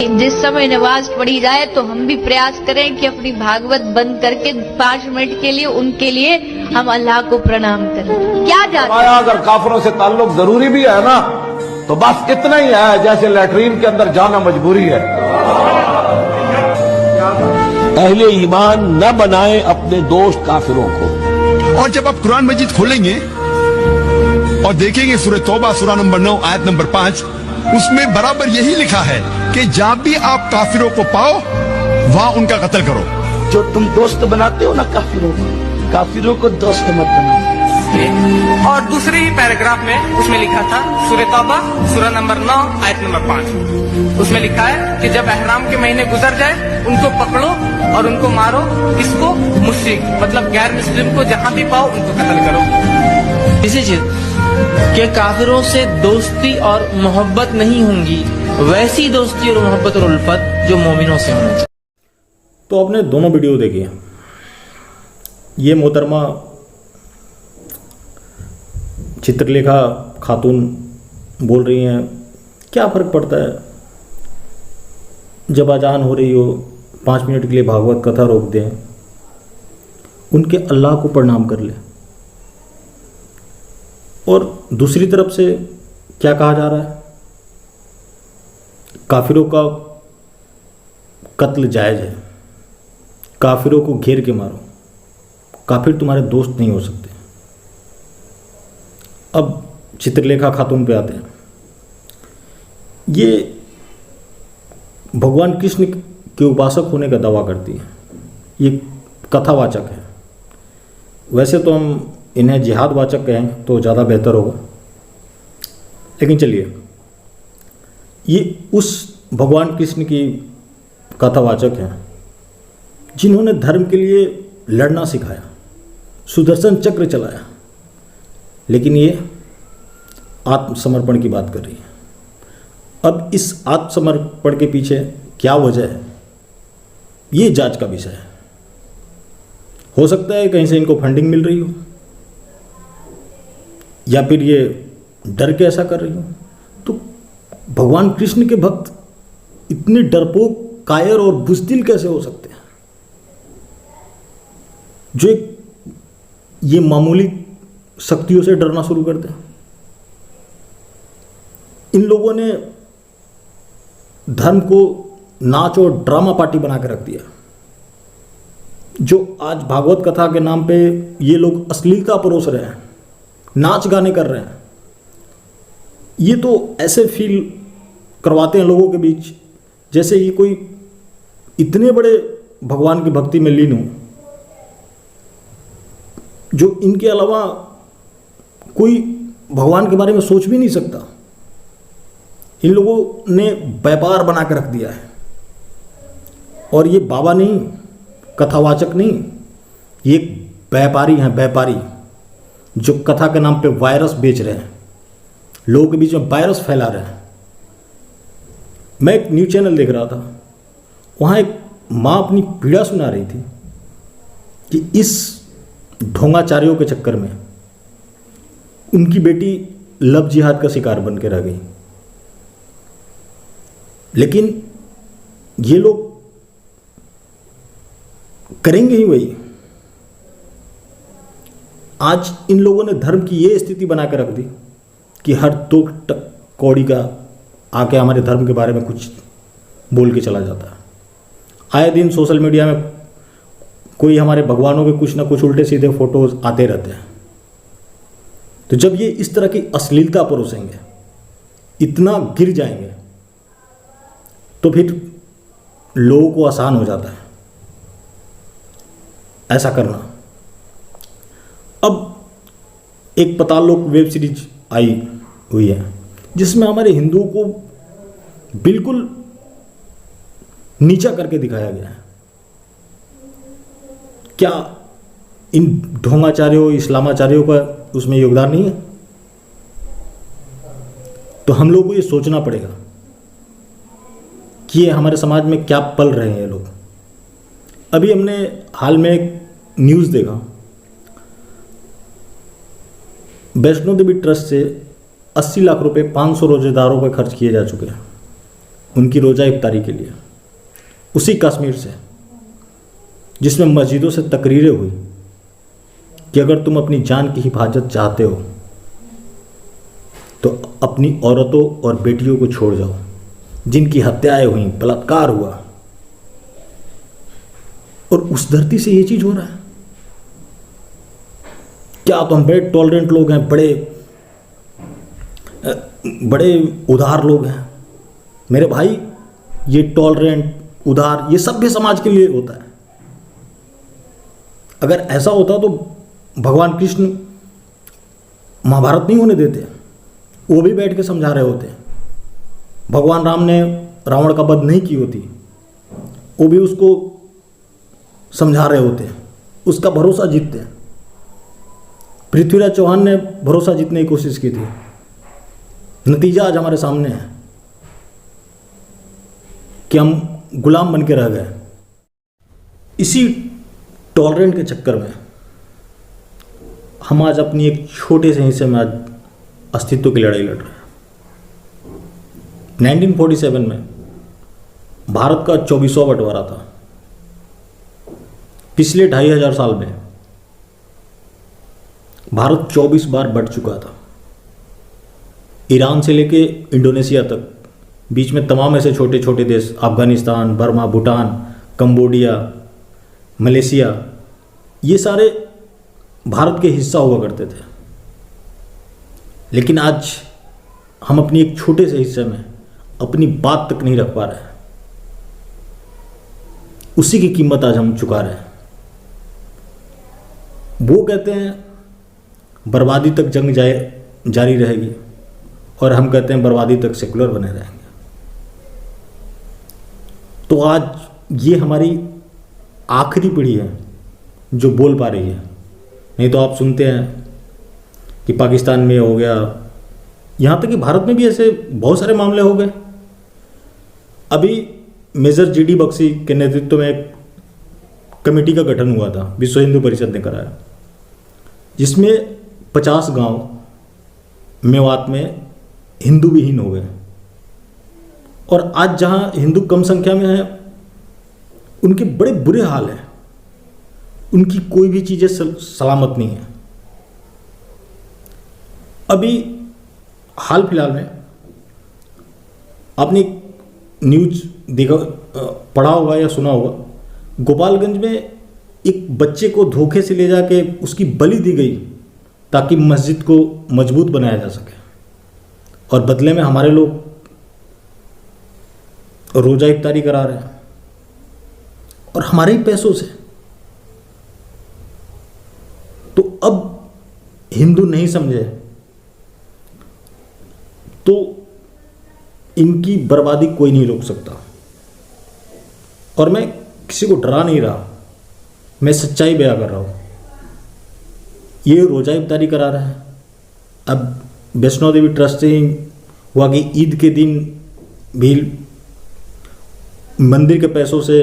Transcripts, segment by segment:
जिस समय नमाज पढ़ी जाए तो हम भी प्रयास करें कि अपनी भागवत बंद करके 5 मिनट के लिए उनके लिए हम अल्लाह को प्रणाम करें। क्या जाता है अगर काफिरों से ताल्लुक जरूरी भी है ना, तो बस इतना ही है जैसे लैट्रीन के अंदर जाना मजबूरी है। अहले ईमान न बनाए अपने दोस्त काफिरों को। और जब आप कुरान मजीद खोलेंगे और देखेंगे सूरह तौबा सूरा नंबर 9 आयत नंबर 5, उसमें बराबर यही लिखा है कि जब भी आप काफिरों को पाओ वहां उनका कत्ल करो। जो तुम दोस्त बनाते हो ना काफिरों को दोस्त मत बनाओ। और दूसरे ही पैराग्राफ में उसमें लिखा था सूरह तौबा सूरा नंबर 9 आयत नंबर 5, उसमें लिखा है कि जब एहराम के महीने गुजर जाए उनको पकड़ो और उनको मारो। किसको? मुश्रिक मतलब गैर मुस्लिम को जहाँ भी पाओ उनको कत्ल करो। इसी चीज कि काफिरों से दोस्ती और मोहब्बत नहीं होंगी, वैसी दोस्ती और मोहब्बत और उल्फत जो मोमिनों से होनी चाहिए। तो आपने दोनों वीडियो देखी। ये मोहतरमा चित्रलेखा खातून बोल रही हैं क्या फ़र्क पड़ता है जब अजान हो रही हो 5 मिनट के लिए भागवत कथा रोक दें, उनके अल्लाह को प्रणाम कर लें। और दूसरी तरफ से क्या कहा जा रहा है, काफिरों का कत्ल जायज़ है, काफिरों को घेर के मारो, काफिर तुम्हारे दोस्त नहीं हो सकते। अब चित्रलेखा खातून पे आते हैं। ये भगवान कृष्ण के उपासक होने का दावा करती है, ये कथावाचक है। वैसे तो हम इन्हें जिहादवाचक कहें तो ज़्यादा बेहतर होगा, लेकिन चलिए, ये उस भगवान कृष्ण की कथावाचक हैं जिन्होंने धर्म के लिए लड़ना सिखाया, सुदर्शन चक्र चलाया, लेकिन ये आत्मसमर्पण की बात कर रही है। अब इस आत्मसमर्पण के पीछे क्या वजह है, ये जांच का विषय है। हो सकता है कहीं से इनको फंडिंग मिल रही हो, या फिर ये डर के ऐसा कर रही हो। तो भगवान कृष्ण के भक्त इतने डरपोक, कायर और बुज़दिल कैसे हो सकते हैं, जो ये मामूली शक्तियों से डरना शुरू कर दें। इन लोगों ने धर्म को नाच और ड्रामा पार्टी बना के रख दिया। जो आज भागवत कथा के नाम पे ये लोग अश्लीलता परोस रहे हैं, नाच गाने कर रहे हैं, ये तो ऐसे फील करवाते हैं लोगों के बीच जैसे ये कोई इतने बड़े भगवान की भक्ति में लीन हो, जो इनके अलावा कोई भगवान के बारे में सोच भी नहीं सकता। इन लोगों ने व्यापार बना कर रख दिया है। और ये बाबा नहीं, कथावाचक नहीं, ये व्यापारी हैं, व्यापारी जो कथा के नाम पे वायरस बेच रहे हैं, लोगों के बीच में वायरस फैला रहे हैं। मैं एक न्यूज़ चैनल देख रहा था, वहाँ एक माँ अपनी पीड़ा सुना रही थी कि इस ढोंगाचार्यों के चक्कर में उनकी बेटी लव जिहाद का शिकार बन के रह गई। लेकिन ये लोग करेंगे ही वही। आज इन लोगों ने धर्म की ये स्थिति बना कर रख दी कि हर दो कौड़ी का आके हमारे धर्म के बारे में कुछ बोल के चला जाता है। आए दिन सोशल मीडिया में कोई हमारे भगवानों के कुछ ना कुछ उल्टे सीधे फोटोज आते रहते हैं। तो जब ये इस तरह की अश्लीलता परोसेंगे, इतना गिर जाएंगे, तो फिर लोगों को आसान हो जाता है ऐसा करना। अब एक पतालोक वेब सीरीज आई हुई है जिसमें हमारे हिंदुओं को बिल्कुल नीचा करके दिखाया गया है। क्या इन ढोंगाचार्यों, इस्लामाचार्यों का उसमें योगदान नहीं है? तो हम लोगों को ये सोचना पड़ेगा कि ये हमारे समाज में क्या पल रहे हैं ये लोग। अभी हमने हाल में एक न्यूज़ देखा, वैष्णो देवी ट्रस्ट से 80 लाख रुपए 500 रोजेदारों पर खर्च किए जा चुके हैं। उनकी रोज़ा इफ्तारी के लिए, उसी कश्मीर से जिसमें मस्जिदों से तकरीरें हुई कि अगर तुम अपनी जान की हिफाजत चाहते हो तो अपनी औरतों और बेटियों को छोड़ जाओ, जिनकी हत्याएं हुई, बलात्कार हुआ, और उस धरती से ये चीज़ हो रहा है। क्या तो हम बड़े टॉलरेंट लोग हैं, बड़े उदार लोग हैं। मेरे भाई, ये टॉलरेंट, उदार, ये सभ्य समाज के लिए होता है। अगर ऐसा होता तो भगवान कृष्ण महाभारत नहीं होने देते, वो भी बैठ के समझा रहे होते। भगवान राम ने रावण का वध नहीं की होती, वो भी उसको समझा रहे होते, उसका भरोसा जीतते। पृथ्वीराज चौहान ने भरोसा जीतने की कोशिश की थी, नतीजा आज हमारे सामने है कि हम गुलाम बन के रह गए। इसी टॉलरेंट के चक्कर में हम आज अपनी एक छोटे से हिस्से में आज अस्तित्व की लड़ाई लड़ रहे हैं। 1947 में भारत का 24वां बंटवारा था। पिछले 2500 साल में भारत 24 बार बंट चुका था। ईरान से लेके इंडोनेशिया तक, बीच में तमाम ऐसे छोटे छोटे देश, Afghanistan, Burma, Bhutan, Cambodia, Malaysia, ये सारे भारत के हिस्सा हुआ करते थे। लेकिन आज हम अपनी एक छोटे से हिस्से में अपनी बात तक नहीं रख पा रहे हैं। उसी की कीमत आज हम चुका रहे हैं। वो कहते हैं बर्बादी तक जंग जारी रहेगी, और हम कहते हैं बर्बादी तक सेकुलर बने रहेंगे। तो आज ये हमारी आखिरी पीढ़ी है जो बोल पा रही है। नहीं तो आप सुनते हैं कि पाकिस्तान में हो गया, यहाँ तक कि भारत में भी ऐसे बहुत सारे मामले हो गए। अभी मेजर जीडी बख्शी के नेतृत्व में एक कमेटी का गठन हुआ था, विश्व हिंदू परिषद ने कराया, जिसमें 50 गांव मेवात में हिंदू विहीन हो गए। और आज जहां हिंदू कम संख्या में है, उनके बड़े बुरे हाल हैं। उनकी कोई भी चीज़ें सलामत नहीं है। अभी हाल फिलहाल में आपने न्यूज देखा, पढ़ा होगा या सुना होगा, गोपालगंज में एक बच्चे को धोखे से ले जाके उसकी बलि दी गई ताकि मस्जिद को मजबूत बनाया जा सके, और बदले में हमारे लोग रोजा इफ्तारी करा रहे हैं, और हमारे ही पैसों से। तो अब हिंदू नहीं समझे तो इनकी बर्बादी कोई नहीं रोक सकता। और मैं किसी को डरा नहीं रहा, मैं सच्चाई बयां कर रहा हूं। ये रोजा इफ्तारी करा रहा है। अब वैष्णो देवी ट्रस्ट से हुआ कि ईद के दिन भी मंदिर के पैसों से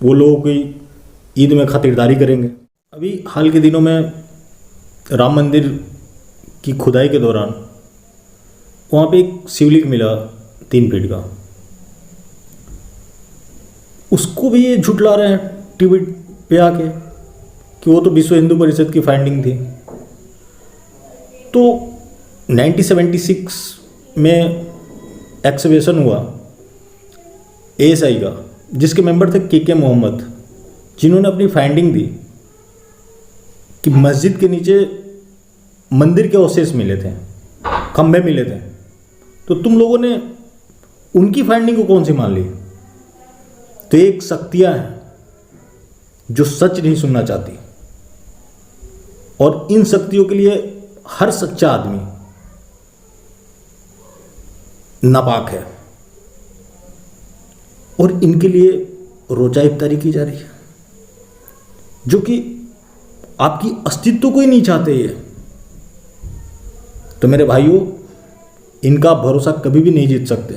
वो लोगों की ईद में खातिरदारी करेंगे। अभी हाल के दिनों में राम मंदिर की खुदाई के दौरान वहाँ पे एक शिवलिंग मिला 3 फीट का, उसको भी ये झुठला रहे हैं टीवी पे आके कि वो तो विश्व हिंदू परिषद की फाइंडिंग थी। तो 1976 में एक्सकवेशन हुआ ASI का, जिसके मेंबर थे KK मोहम्मद, जिन्होंने अपनी फाइंडिंग दी कि मस्जिद के नीचे मंदिर के अवशेष मिले थे, खंभे मिले थे। तो तुम लोगों ने उनकी फाइंडिंग को कौन सी मान ली? तो एक शक्तियां हैं जो सच नहीं सुनना चाहती, और इन शक्तियों के लिए हर सच्चा आदमी नापाक है, और इनके लिए रोजा इफ्तारी की जा रही है, जो कि आपकी अस्तित्व को ही नहीं चाहते ये। तो मेरे भाइयों, इनका भरोसा कभी भी नहीं जीत सकते,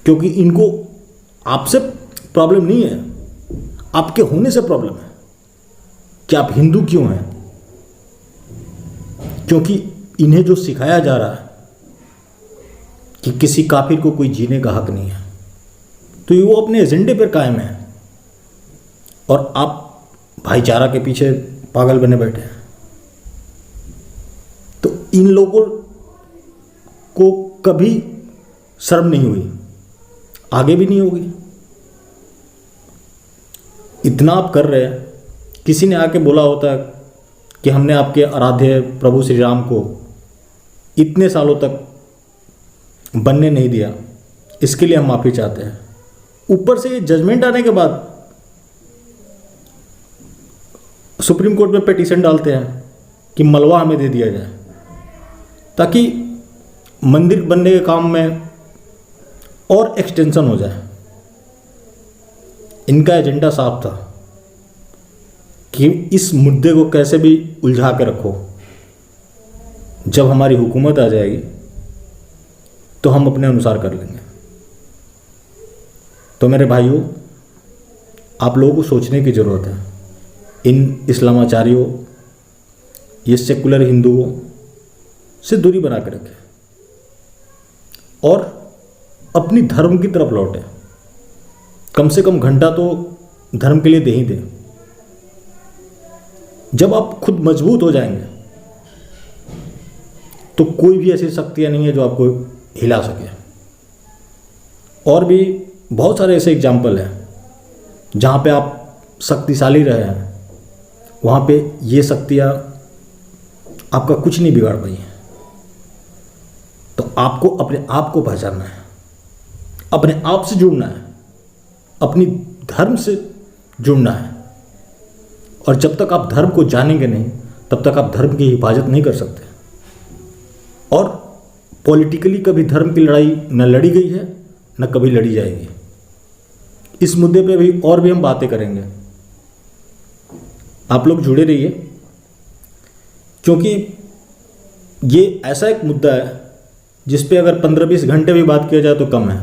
क्योंकि इनको आपसे प्रॉब्लम नहीं है, आपके होने से प्रॉब्लम है कि आप हिंदू क्यों हैं। क्योंकि इन्हें जो सिखाया जा रहा है कि किसी काफिर को कोई जीने का हक नहीं है, तो ये वो अपने एजेंडे पर कायम है और आप भाईचारा के पीछे पागल बने बैठे हैं। तो इन लोगों को कभी शर्म नहीं हुई, आगे भी नहीं होगी। इतना आप कर रहे हैं, किसी ने आके बोला होता है कि हमने आपके आराध्य प्रभु श्री राम को इतने सालों तक बनने नहीं दिया, इसके लिए हम माफ़ी चाहते हैं। ऊपर से ये जजमेंट आने के बाद सुप्रीम कोर्ट में पिटीशन डालते हैं कि मलबा हमें दे दिया जाए, ताकि मंदिर बनने के काम में और एक्सटेंशन हो जाए। इनका एजेंडा साफ था कि इस मुद्दे को कैसे भी उलझा के रखो, जब हमारी हुकूमत आ जाएगी तो हम अपने अनुसार कर लेंगे। तो मेरे भाइयों, आप लोगों को सोचने की ज़रूरत है। इन इस्लामाचारियों, ये सेकुलर हिंदुओं से दूरी बना के रखें और अपनी धर्म की तरफ लौटें। कम से कम घंटा तो धर्म के लिए दे ही दें। जब आप खुद मजबूत हो जाएंगे तो कोई भी ऐसी शक्तियां नहीं है जो आपको हिला सके। और भी बहुत सारे ऐसे एग्जाम्पल हैं जहाँ पे आप शक्तिशाली रहे हैं, वहाँ पे ये शक्तियाँ आपका कुछ नहीं बिगाड़ पाई हैं। तो आपको अपने आप को पहचानना है, अपने आप से जुड़ना है, अपनी धर्म से जुड़ना है। और जब तक आप धर्म को जानेंगे नहीं, तब तक आप धर्म की हिफाजत नहीं कर सकते। और पॉलिटिकली कभी धर्म की लड़ाई न लड़ी गई है, न कभी लड़ी जाएगी। इस मुद्दे पे भी और भी हम बातें करेंगे। आप लोग जुड़े रहिए, क्योंकि ये ऐसा एक मुद्दा है जिस पे अगर 15-20 घंटे भी बात किया जाए तो कम है।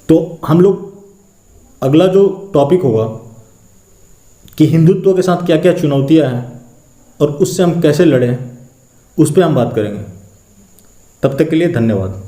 तो हम लोग अगला जो टॉपिक होगा कि हिंदुत्व के साथ क्या क्या चुनौतियां हैं और उससे हम कैसे लड़ें, उस पर हम बात करेंगे। तब तक के लिए धन्यवाद।